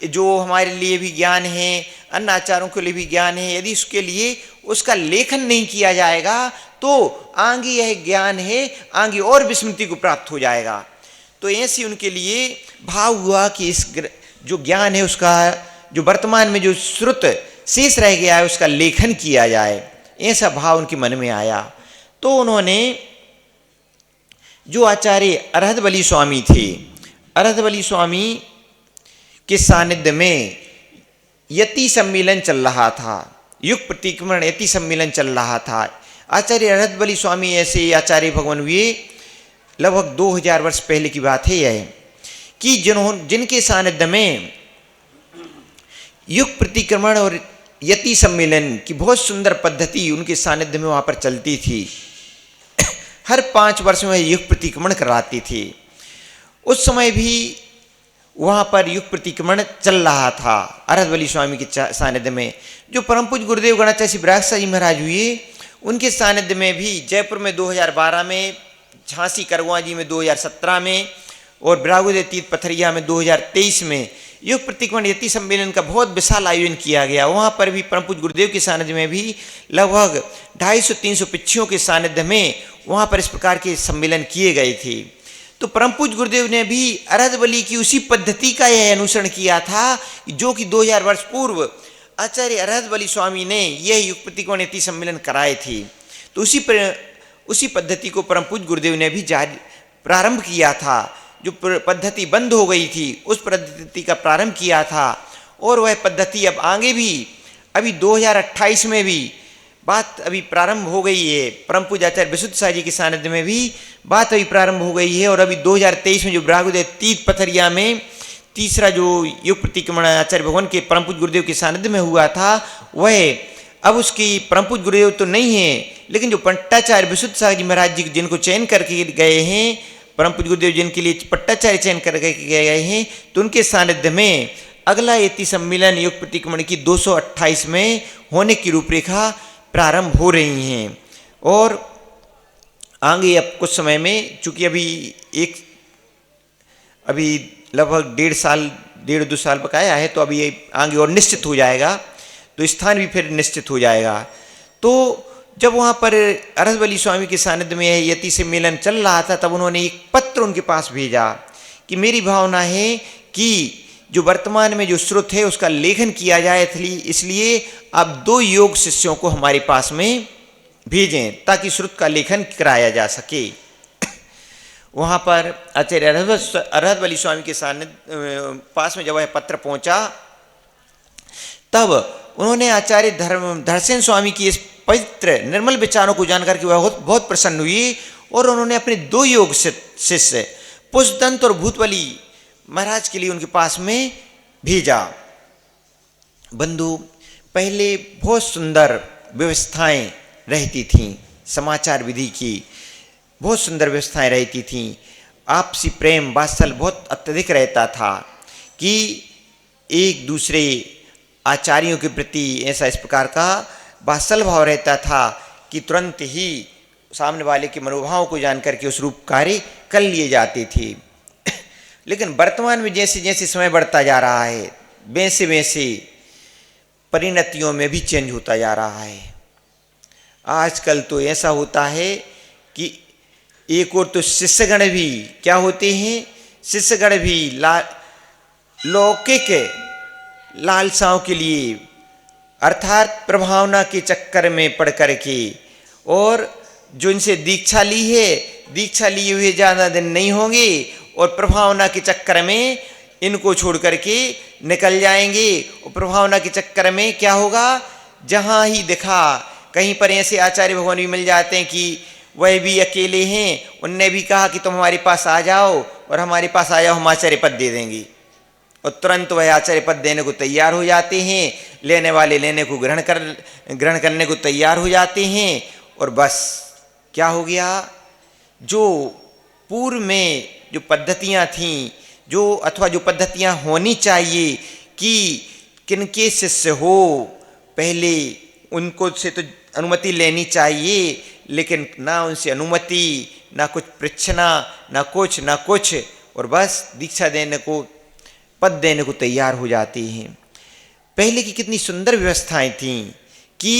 जो हमारे लिए भी ज्ञान है, अन्य आचार्यों के लिए भी ज्ञान है, यदि उसके लिए उसका लेखन नहीं किया जाएगा तो आगे यह ज्ञान है आगे और विस्मृति को प्राप्त हो जाएगा। तो ऐसे उनके लिए भाव हुआ कि इस जो ज्ञान है उसका, जो वर्तमान में जो श्रुत शेष रह गया है, उसका लेखन किया जाए, ऐसा भाव उनके मन में आया। तो उन्होंने जो आचार्य अरहदबली स्वामी थे, अरहदबली स्वामी के सानिध्य में यति सम्मेलन चल रहा था, युग प्रतिक्रमण यति सम्मेलन चल रहा था। आचार्य अरहदबली स्वामी ऐसे आचार्य भगवान हुए, लगभग 2000 वर्ष पहले की बात है यह, कि जिनके सानिध्य में युग प्रतिक्रमण और यति सम्मेलन की बहुत सुंदर पद्धति उनके सानिध्य में वहाँ पर चलती थी। हर 5 वर्ष में युग प्रतिक्रमण कराती थी। उस समय भी वहाँ पर युग प्रतिक्रमण चल रहा था अरहदबली स्वामी के सानिध्य में। जो परम पूज्य गुरुदेव गणाचार्य श्री विराग जी महाराज हुए, उनके सानिध्य में भी जयपुर में 2012 में, झांसी करगुआ जी में 2017 में और बिरागुदेव तीर्थ पथरिया में 2023 में युग प्रतिक्रमण यति सम्मेलन का बहुत विशाल आयोजन किया गया। वहाँ पर भी परम पूज्य गुरुदेव के सानिध्य में भी लगभग 250-300 पिच्छियों के सानिध्य में वहाँ पर इस प्रकार के सम्मेलन किए गए थे। तो परम पूज्य गुरुदेव ने भी अरहदबली की उसी पद्धति का यह अनुसरण किया था जो कि 2000 वर्ष पूर्व आचार्य अरहदबली स्वामी ने यह युग प्रतिक्रमण यति सम्मेलन कराए थे। तो उसी पद्धति को परम पूज्य गुरुदेव ने भी जारी प्रारंभ किया था। जो पद्धति बंद हो गई थी उस पद्धति का प्रारंभ किया था। और वह पद्धति अब आगे भी, अभी 2028 में भी बात अभी प्रारंभ हो गई है। परम पूज्य आचार्य विशुद्ध साई जी के सानिध्य में भी बात अभी प्रारंभ हो गई है। और अभी 2023 में जो बिरागुदेव तीर्थ पथरिया में तीसरा जो युग प्रतिक्रमण आचार्य भगवान के परम पूज्य गुरुदेव के सानिध्य में हुआ था, वह अब उसकी परम पूज्य गुरुदेव तो नहीं है, लेकिन जो पट्टाचार्य विशुद्ध साई जी महाराज जी जिनको चयन करके गए हैं, परम पूज्य गुरुदेव जिनके लिए पट्टाचार्य चयन करके गए हैं, तो उनके सानिध्य में अगला यति सम्मेलन युग प्रतिक्रमण की 228 में होने की रूपरेखा प्रारंभ हो रही हैं। और आगे अब कुछ समय में, चूंकि अभी लगभग 1.5 साल बकाया है, तो अभी ये आगे और निश्चित हो जाएगा, तो स्थान भी फिर निश्चित हो जाएगा। तो जब वहाँ पर अरहदबली स्वामी के सानिध्य में यह यति सम्मेलन चल रहा था, तब उन्होंने एक पत्र उनके पास भेजा कि मेरी भावना है कि जो वर्तमान में जो श्रुत है उसका लेखन किया जाए, इसलिए आप 2 योग शिष्यों को हमारे पास में भेजें ताकि श्रुत का लेखन कराया जा सके। वहाँ पर आचार्य अरहदबली स्वामी के सानिध्य पास में जब वह पत्र पहुँचा, तब उन्होंने आचार्य धरसेन स्वामी की इस पवित्र निर्मल विचारों को जानकर के वह बहुत प्रसन्न हुई और उन्होंने अपने 2 योग शिष्य पुष्पदंत और भूतबली महाराज के लिए उनके पास में भेजा। बंधु, पहले बहुत सुंदर व्यवस्थाएं रहती थीं, समाचार विधि की बहुत सुंदर व्यवस्थाएं रहती थीं, आपसी प्रेम वात्सल बहुत अत्यधिक रहता था कि एक दूसरे आचार्यों के प्रति ऐसा इस प्रकार का वात्सल भाव रहता था कि तुरंत ही सामने वाले के मनोभाव को जानकर के उस रूप कार्य कर लिए जाते थे। लेकिन वर्तमान में जैसे जैसे समय बढ़ता जा रहा है, वैसे वैसे परिणतियों में भी चेंज होता जा रहा है। आजकल तो ऐसा होता है कि एक और तो शिष्यगण भी क्या होते हैं, शिष्यगण भी लौकिक लालसाओं के लिए अर्थात प्रभावना के चक्कर में पड़ कर के और जो इनसे दीक्षा ली है, दीक्षा लिए हुए ज़्यादा दिन नहीं होंगे और प्रभावना के चक्कर में इनको छोड़ करके निकल जाएंगे। और प्रभावना के चक्कर में क्या होगा, जहाँ ही दिखा कहीं पर ऐसे आचार्य भगवान भी मिल जाते हैं कि वह भी अकेले हैं, उनने भी कहा कि तुम हमारे पास आ जाओ और हमारे पास आ जाओ, हम आचार्य पद दे देंगे। और तुरंत वह आचार्य पद देने को तैयार हो जाते हैं, लेने वाले लेने को ग्रहण करने को तैयार हो जाते हैं। और बस क्या हो गया, जो पूर्व में जो पद्धतियाँ थीं, जो अथवा जो पद्धतियाँ होनी चाहिए कि किनके शिष्य हो, पहले उनको से तो अनुमति लेनी चाहिए, लेकिन ना उनसे अनुमति, ना कुछ परीक्षना, ना कुछ, और बस दीक्षा देने को, पद देने को तैयार हो जाते हैं। पहले की कितनी सुंदर व्यवस्थाएं थीं कि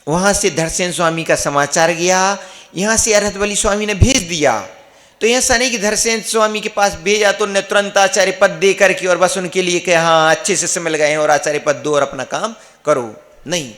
वहाँ से धरसेन स्वामी का समाचार गया, यहाँ से अरहतबली स्वामी ने भेज दिया। तो ऐसा नहीं कि धरसेन स्वामी के पास भेजा तो उन्हें तुरंत आचार्य पद दे करके और बस उनके लिए कि हाँ अच्छे शिष्य मिल गए हैं और आचार्य पद दो और अपना काम करो, नहीं।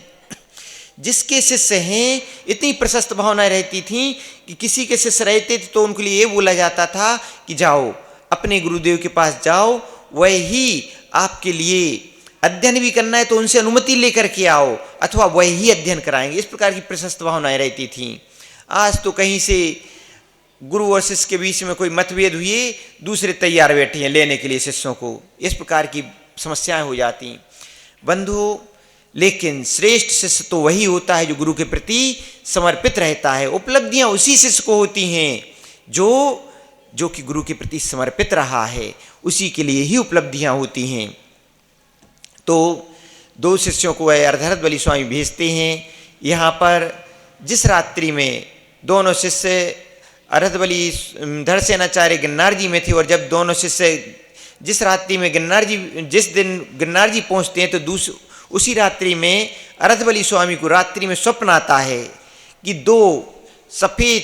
जिसके शिष्य हैं, इतनी प्रशस्त भावना रहती थी कि किसी के शिष्य रहते थे तो उनके लिए ये बोला जाता था कि जाओ अपने गुरुदेव के पास जाओ, वही आपके लिए अध्ययन भी करना है तो उनसे अनुमति लेकर के आओ, अथवा वही अध्ययन कराएंगे। इस प्रकार की प्रशस्त भावनाएं रहती थीं। आज तो कहीं से गुरु और शिष्य के बीच में कोई मतभेद हुए, दूसरे तैयार बैठे हैं लेने के लिए शिष्यों को, इस प्रकार की समस्याएं हो जाती। बंधु, लेकिन श्रेष्ठ शिष्य तो वही होता है जो गुरु के प्रति समर्पित रहता है। उपलब्धियां उसी शिष्य को होती हैं जो कि गुरु के प्रति समर्पित रहा है, उसी के लिए ही उपलब्धियां होती हैं। तो दो शिष्यों को वह अरहतबली स्वामी भेजते हैं। यहाँ पर जिस रात्रि में दोनों शिष्य अरहतबली धरसेनाचार्य गिरनार जी में थे, और जब दोनों शिष्य जिस रात्रि में जिस दिन गिरनार जी पहुँचते हैं तो उसी रात्रि में अरहतबली स्वामी को रात्रि में स्वप्न आता है कि दो सफ़ेद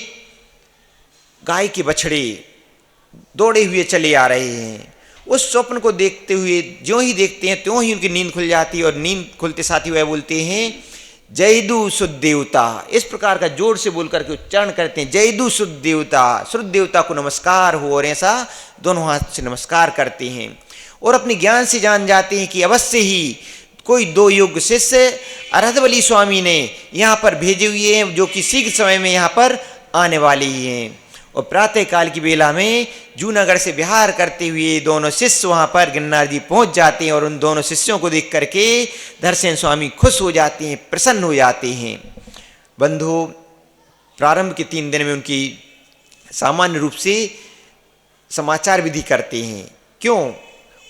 गाय के बछड़े दौड़े हुए चले आ रहे हैं। उस स्वप्न को देखते हुए ज्यों ही देखते हैं त्यों ही उनकी नींद खुल जाती है, और नींद खुलते साथ ही वह बोलते हैं जयदु शुद्ध देवता। इस प्रकार का जोर से बोल करके उच्चारण करते हैं, जयदु शुद्ध देवता, शुद्ध देवता को नमस्कार हो, और ऐसा दोनों हाथ से नमस्कार करते हैं। और अपने ज्ञान से जान जाते हैं कि अवश्य ही कोई दो योग्य शिष्य अरहतबली स्वामी ने यहाँ पर भेजे हुए हैं, जो कि शीघ्र समय में यहाँ पर आने वाले ही हैं। और प्रातः काल की बेला में जूनागढ़ से विहार करते हुए दोनों शिष्य वहाँ पर गिरनार जी पहुँच जाते हैं, और उन दोनों शिष्यों को देख करके धरसेन स्वामी खुश हो जाते हैं, प्रसन्न हो जाते हैं। बंधु, प्रारंभ के 3 दिन में उनकी सामान्य रूप से समाचार विधि करते हैं। क्यों?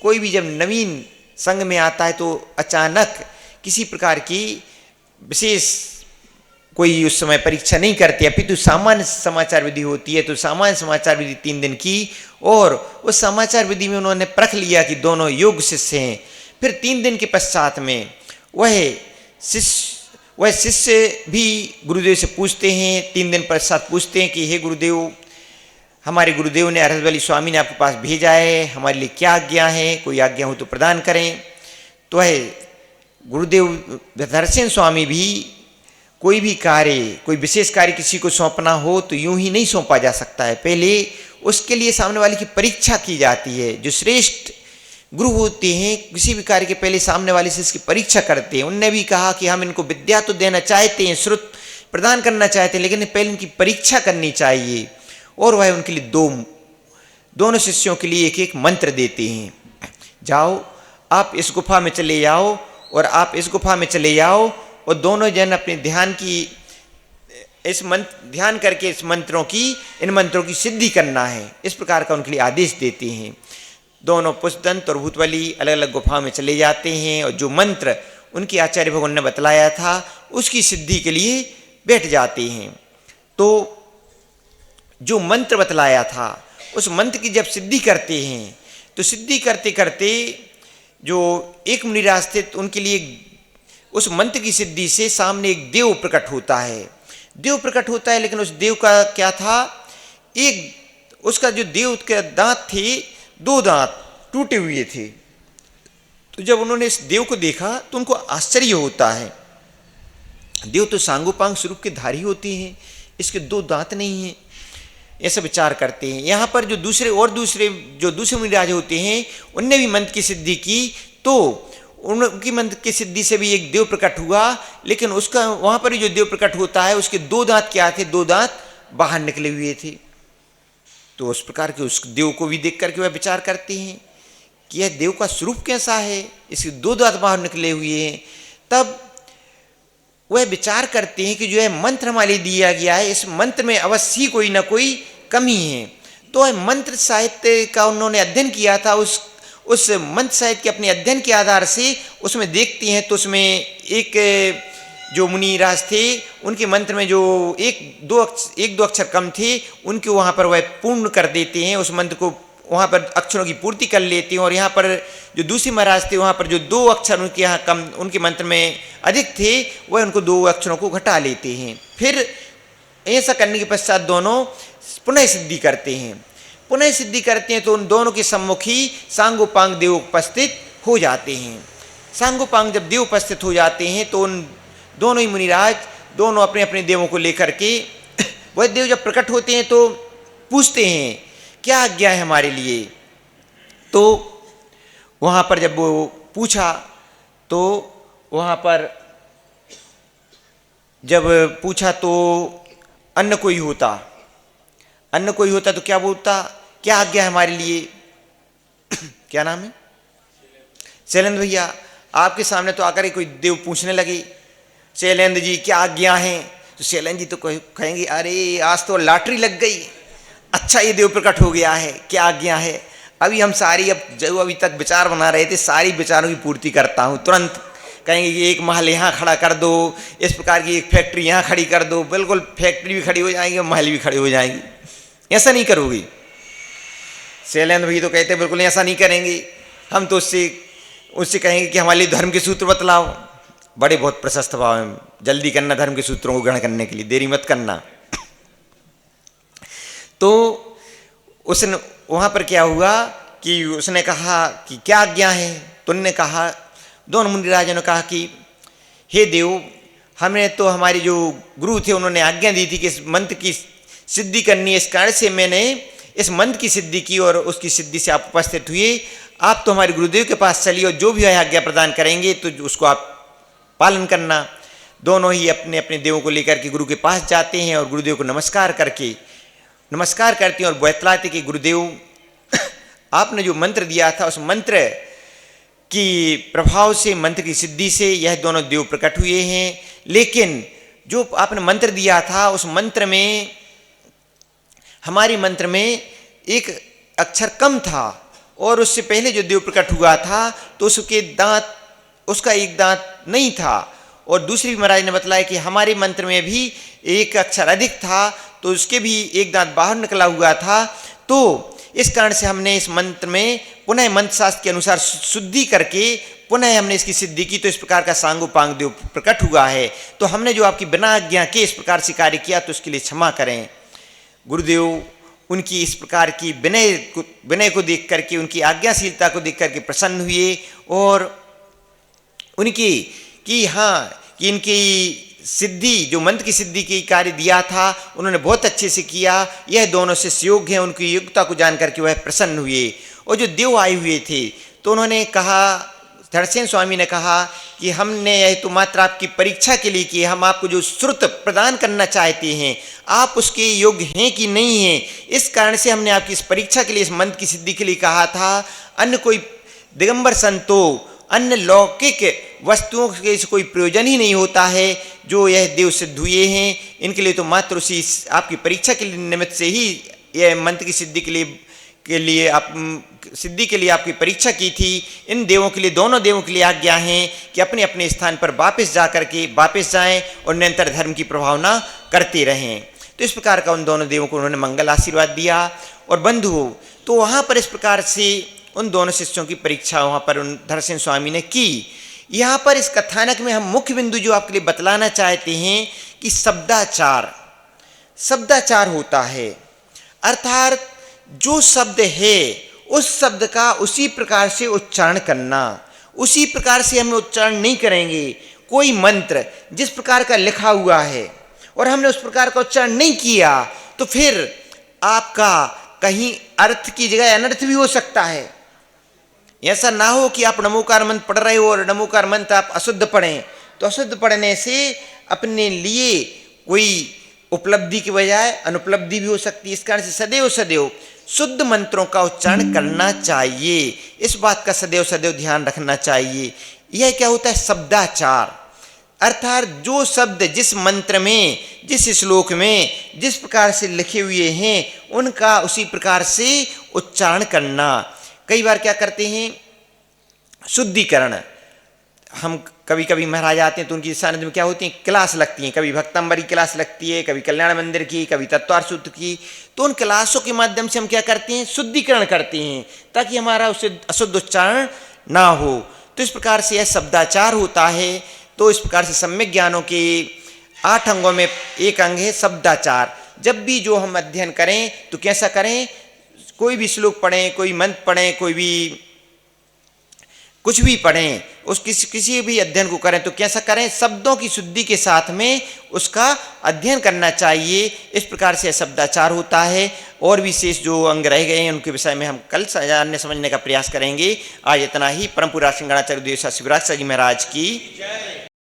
कोई भी जब नवीन संघ में आता है तो अचानक किसी प्रकार की विशेष कोई उस समय परीक्षा नहीं करती, अपितु सामान्य समाचार विधि होती है। तो सामान्य समाचार विधि 3 दिन की, और उस समाचार विधि में उन्होंने परख लिया कि दोनों योग्य शिष्य हैं। फिर 3 दिन के पश्चात में वह शिष्य भी गुरुदेव से पूछते हैं, 3 दिन पश्चात पूछते हैं कि हे गुरुदेव, हमारे गुरुदेव ने अरहतबली स्वामी ने आपके पास भेजा है, हमारे लिए क्या आज्ञा है, कोई आज्ञा हो तो प्रदान करें। तो है गुरुदेव धरसेन स्वामी भी कोई भी कार्य, कोई विशेष कार्य किसी को सौंपना हो तो यूं ही नहीं सौंपा जा सकता है, पहले उसके लिए सामने वाले की परीक्षा की जाती है। जो श्रेष्ठ गुरु होते हैं किसी भी कार्य के पहले सामने वाले से इसकी परीक्षा करते हैं। उनने भी कहा कि हम इनको विद्या तो देना चाहते हैं, श्रुत प्रदान करना चाहते हैं, लेकिन पहले इनकी परीक्षा करनी चाहिए। और वह उनके लिए दोनों शिष्यों के लिए एक एक मंत्र देते हैं। जाओ आप इस गुफा में चले जाओ, और आप इस गुफा में चले जाओ, और दोनों जन अपने ध्यान करके इन मंत्रों की सिद्धि करना है, इस प्रकार का उनके लिए आदेश देते हैं। दोनों पुष्पदंत और भूतबली अलग अलग गुफा में चले जाते हैं, और जो मंत्र उनके आचार्य भगवान ने बतलाया था उसकी सिद्धि के लिए बैठ जाते हैं। तो जो मंत्र बतलाया था उस मंत्र की जब सिद्धि करते हैं तो सिद्धि करते करते जो एक मुनिराज थे उनके लिए उस मंत्र की सिद्धि से सामने एक देव प्रकट होता है। देव प्रकट होता है, लेकिन उस देव का क्या था, उसका जो देव के दांत थे 2 दांत टूटे हुए थे। तो जब उन्होंने इस देव को देखा तो उनको आश्चर्य होता है देव तो सांगोपांग स्वरूप के धारी होते हैं, इसके दो दांत नहीं हैं, ऐसा विचार करते हैं। यहाँ पर जो दूसरे मुनिराज होते हैं उनने भी मंत्र की सिद्धि की, तो उनकी मंत्र की सिद्धि से भी एक देव प्रकट हुआ, लेकिन उसका वहाँ पर जो देव प्रकट होता है उसके दो दांत क्या थे, दो दांत बाहर निकले हुए थे। तो उस प्रकार के उस देव को भी देख करके वह विचार करते हैं कि यह देव का स्वरूप कैसा है, इसके दो दांत बाहर निकले हुए हैं। तब वह विचार करते हैं कि जो है मंत्र हमारे दिया गया है, इस मंत्र में अवश्य कोई ना कोई कमी है। तो वह मंत्र साहित्य का उन्होंने अध्ययन किया था, उस मंत्र साहित्य के अपने अध्ययन के आधार से उसमें देखते हैं, तो उसमें एक जो मुनिराज थे उनके मंत्र में जो एक दो अक्षर कम थे, उनके वहाँ पर वह पूर्ण कर देते हैं, उस मंत्र को वहाँ पर अक्षरों की पूर्ति कर लेते हैं। और यहाँ पर जो दूसरे महाराज थे वहाँ पर जो दो अक्षर उनके यहाँ कम, उनके मंत्र में अधिक थे, वह उनको दो अक्षरों को घटा लेते हैं। फिर ऐसा करने के पश्चात दोनों पुनः सिद्धि करते हैं। तो उन दोनों के सम्मुख ही सांगोपांग देव उपस्थित हो जाते हैं। सांगोपांग जब देव उपस्थित हो जाते हैं तो उन दोनों ही मुनिराज दोनों अपने अपने देवों को लेकर के वह देव जब प्रकट होते हैं तो पूछते हैं क्या आज्ञा है हमारे लिए। तो वहाँ पर जब वो पूछा तो वहाँ पर जब पूछा तो अन्न कोई होता तो क्या बोलता, क्या आज्ञा है हमारे लिए। क्या नाम है, शैलेंद्र भैया। आपके सामने तो आकर कोई देव पूछने लगे शैलेंद्र जी क्या आज्ञा है, तो शैलेंद्र जी तो कहेंगे अरे आज तो लॉटरी लग गई, अच्छा ये देव प्रकट हो गया है, क्या आज्ञा है। अभी हम सारी जो अभी तक विचार बना रहे थे सारी विचारों की पूर्ति करता हूँ। तुरंत कहेंगे कि एक महल यहाँ खड़ा कर दो, इस प्रकार की एक फैक्ट्री यहाँ खड़ी कर दो, बिल्कुल फैक्ट्री भी खड़ी हो जाएगी और महल भी खड़े हो जाएंगी। ऐसा नहीं करोगे। शैलेंद्र भाई तो कहते बिल्कुल ऐसा नहीं करेंगे, हम तो उससे कहेंगे कि हमारे लिए धर्म के सूत्र बतलाओ। बड़े बहुत प्रशस्त भाव हैं, जल्दी करना धर्म के सूत्रों को ग्रहण करने के लिए, देरी मत करना। तो उसने वहाँ पर क्या हुआ कि उसने कहा कि क्या आज्ञा है, तो उन्होंने कहा, दोनों मुनिराजों ने कहा कि हे देव, हमने तो हमारे जो गुरु थे उन्होंने आज्ञा दी थी कि इस मंत्र की सिद्धि करनी है, इस कारण से मैंने इस मंत्र की सिद्धि की और उसकी सिद्धि से आप उपस्थित हुए। आप तो हमारे गुरुदेव के पास चलिए और जो भी आज्ञा प्रदान करेंगे तो उसको आप पालन करना। दोनों ही अपने अपने देवों को लेकर के गुरु के पास जाते हैं और गुरुदेव को नमस्कार करते हैं और बतलाते कि गुरुदेव आपने जो मंत्र दिया था उस मंत्र की प्रभाव से, मंत्र की सिद्धि से यह दोनों देव प्रकट हुए हैं, लेकिन जो आपने मंत्र दिया था उस मंत्र में, हमारे मंत्र में एक अक्षर कम था और उससे पहले जो देव प्रकट हुआ था तो उसका एक दांत नहीं था। और दूसरी महाराज ने बतलाया कि हमारे मंत्र में भी एक अक्षर अधिक था तो उसके भी एक दांत बाहर निकला हुआ था। तो इस कारण से हमने इस मंत्र में पुनः मंत्र शास्त्र के अनुसार शुद्धि करके पुनः हमने इसकी सिद्धि की, तो इस प्रकार का सांगोपांग देव प्रकट हुआ है। तो हमने जो आपकी बिना आज्ञा के इस प्रकार से कार्य किया तो उसके लिए क्षमा करें। गुरुदेव उनकी इस प्रकार की विनय को देख करके, उनकी आज्ञाशीलता को देख करके प्रसन्न हुए और उनकी कि इनकी सिद्धि, जो मंत्र की सिद्धि की कार्य दिया था उन्होंने बहुत अच्छे से किया, यह दोनों शिष्य योग्य हैं। उनकी योग्यता को जान करके वह प्रसन्न हुए। और जो देव आए हुए थे तो उन्होंने कहा, धड़सेन स्वामी ने कहा कि हमने यह तो मात्र आपकी परीक्षा के लिए की, हम आपको जो श्रुत प्रदान करना चाहते हैं आप उसके योग्य हैं कि नहीं हैं, इस कारण से हमने आपकी इस परीक्षा के लिए, इस मंत्र की सिद्धि के लिए कहा था। अन्य कोई दिगंबर संतो, अन्य लौकिक वस्तुओं के से कोई प्रयोजन ही नहीं होता है। जो यह देव सिद्ध हुए हैं इनके लिए तो मात्र उसी आपकी परीक्षा के निमित्त से ही यह मंत्र की सिद्धि के लिए आपकी परीक्षा की थी। इन देवों के लिए, दोनों देवों के लिए आज्ञा है कि अपने अपने स्थान पर वापस जाएं और निरंतर धर्म की प्रभावना करते रहें। तो इस प्रकार का उन दोनों देवों को उन्होंने मंगल आशीर्वाद दिया। और बंधु, तो वहाँ पर इस प्रकार से उन दोनों शिष्यों की परीक्षा वहाँ पर उन धड़सेन स्वामी ने की। यहाँ पर इस कथानक में हम मुख्य बिंदु जो आपके लिए बतलाना चाहते हैं कि शब्दाचार होता है, अर्थात जो शब्द है उस शब्द का उसी प्रकार से उच्चारण करना, उसी प्रकार से हमें उच्चारण नहीं करेंगे। कोई मंत्र जिस प्रकार का लिखा हुआ है और हमने उस प्रकार का उच्चारण नहीं किया तो फिर आपका कहीं अर्थ की जगह अनर्थ भी हो सकता है। ऐसा ना हो कि आप नमोकार मंत्र पढ़ रहे हो और नमोकार मंत्र आप अशुद्ध पढ़ें, तो अशुद्ध पढ़ने से अपने लिए कोई उपलब्धि की बजाय अनुपलब्धि भी हो सकती है। इस कारण से सदैव सदैव शुद्ध मंत्रों का उच्चारण करना चाहिए। इस बात का सदैव सदैव ध्यान रखना चाहिए। यह क्या होता है? शब्दाचार, अर्थात जो शब्द जिस मंत्र में, जिस श्लोक में जिस प्रकार से लिखे हुए हैं उनका उसी प्रकार से उच्चारण करना। कई बार क्या करते हैं, शुद्धिकरण, हम कभी कभी महाराज आते हैं तो उनकी सानिध्य में क्या होती है, क्लास लगती है। कभी भक्तंबरी क्लास लगती है, कभी कल्याण मंदिर की, कभी तत्वार्थ सूत्र की। तो उन क्लासों के माध्यम से हम क्या करते हैं, शुद्धिकरण करते हैं ताकि हमारा उससे अशुद्ध उच्चारण ना हो। तो इस प्रकार से यह शब्दाचार होता है। तो इस प्रकार से सम्यक ज्ञानों के 8 अंगों में एक अंग है शब्दाचार। जब भी जो हम अध्ययन करें तो कैसा करें, कोई भी श्लोक पढ़ें, कोई मंत्र पढ़ें, कोई भी कुछ भी पढ़ें, उस किसी भी अध्ययन को करें तो कैसा करें, शब्दों की शुद्धि के साथ में उसका अध्ययन करना चाहिए। इस प्रकार से शब्दाचार होता है। और भी शेष जो अंग रह गए हैं उनके विषय में हम कल जानने समझने का प्रयास करेंगे। आज इतना ही। परम पूज्य श्री गणाचार्य देव शिवराज जी महाराज की